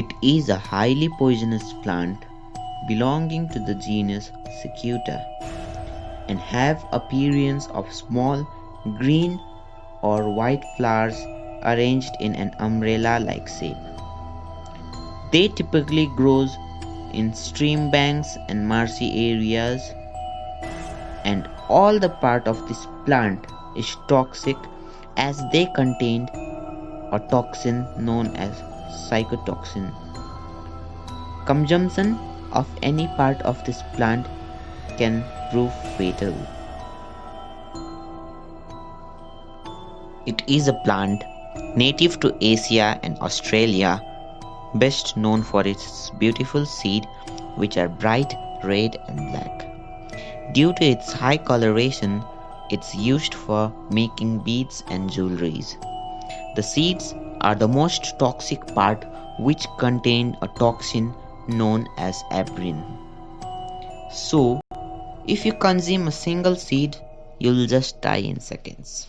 It is a highly poisonous plant belonging to the genus Cicuta and have appearance of small green or white flowers arranged in an umbrella-like shape. They typically grow in stream banks and marshy areas, and all the part of this plant is toxic as they contain a toxin known as psychotoxin. Consumption of any part of this plant can prove fatal. It is a plant native to Asia and Australia, best known for its beautiful seed which are bright red and black. Due to its high coloration, it's used for making beads and jewelries. The seeds are the most toxic part which contain a toxin known as heparin. So, if you consume a single seed, you'll just die in seconds.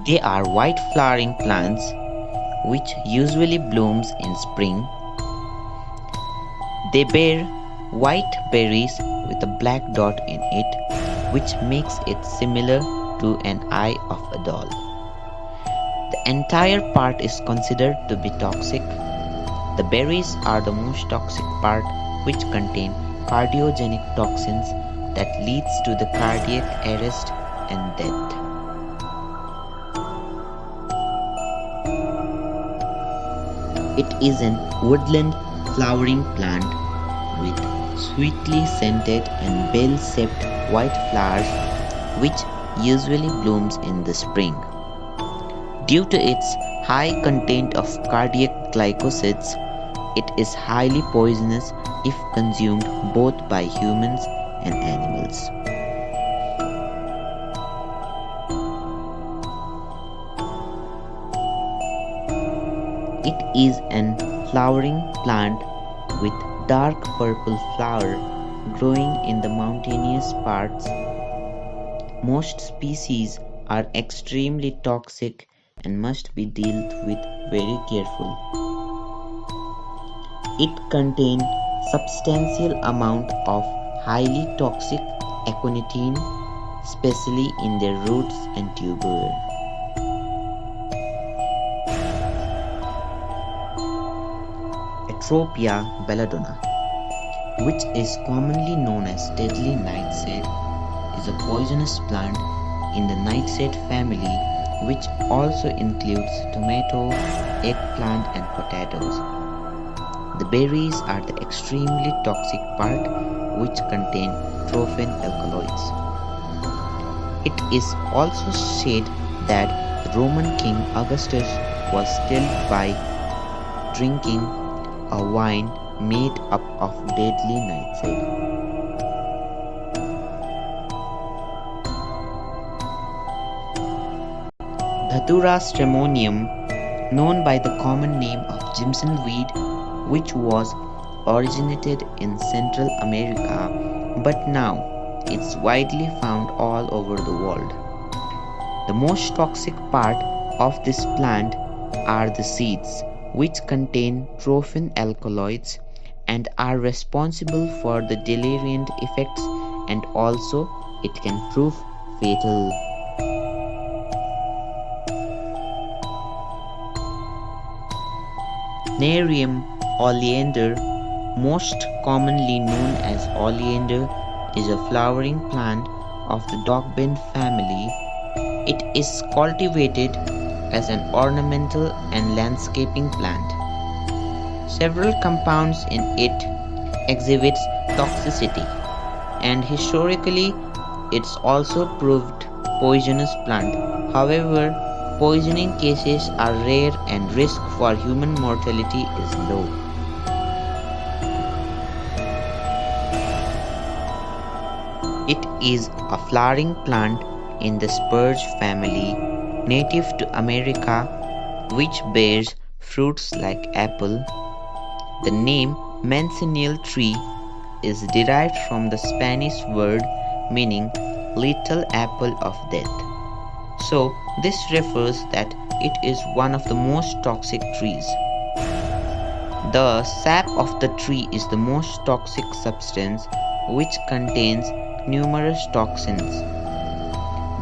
They are white flowering plants which usually blooms in spring. They bear white berries with a black dot in it, which makes it similar to an eye of a doll. The entire part is considered to be toxic. The berries are the most toxic part, which contain cardiogenic toxins that leads to the cardiac arrest and death. It is an woodland flowering plant with sweetly scented and bell-shaped white flowers which usually blooms in the spring. Due to its high content of cardiac glycosides, it is highly poisonous if consumed both by humans and animals. It is an flowering plant with dark purple flower growing in the mountainous parts. Most species are extremely toxic and must be dealt with very carefully. It contains substantial amount of highly toxic aconitine, especially in their roots and tuber. Atropia belladonna, which is commonly known as deadly nightshade, is a poisonous plant in the nightshade family, which also includes tomato, eggplant and potatoes. The berries are the extremely toxic part which contain trophin alkaloids. It is also said that the Roman king Augustus was killed by drinking a wine made up of deadly nightshade. Datura stramonium, known by the common name of Jimson weed, which was originated in Central America, but now it's widely found all over the world. The most toxic part of this plant are the seeds, which contain trophin alkaloids and are responsible for the deliriant effects, and also it can prove fatal. Nerium oleander, most commonly known as oleander, is a flowering plant of the dogbane family. It is cultivated as an ornamental and landscaping plant. Several compounds in it exhibits toxicity, and historically it's also proved poisonous plant. However, poisoning cases are rare and risk for human mortality is low. It is a flowering plant in the spurge family, native to America, which bears fruits like apple. The name manzanil tree is derived from the Spanish word meaning little apple of death. So this refers that it is one of the most toxic trees. The sap of the tree is the most toxic substance which contains numerous toxins.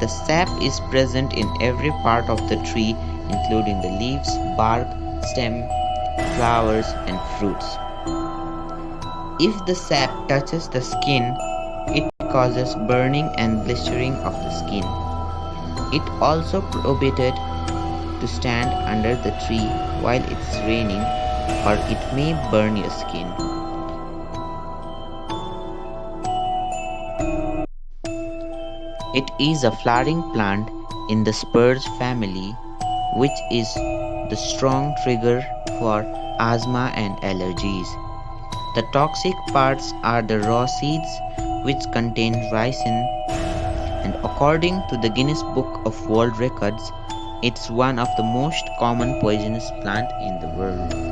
The sap is present in every part of the tree including the leaves, bark, stem, flowers and fruits. If the sap touches the skin, it causes burning and blistering of the skin. It also prohibited to stand under the tree while it's raining or it may burn your skin. It is a flowering plant in the spruce family, which is the strong trigger for asthma and allergies. The toxic parts are the raw seeds, which contain ricin, and according to the Guinness Book of World Records, it's one of the most common poisonous plant in the world.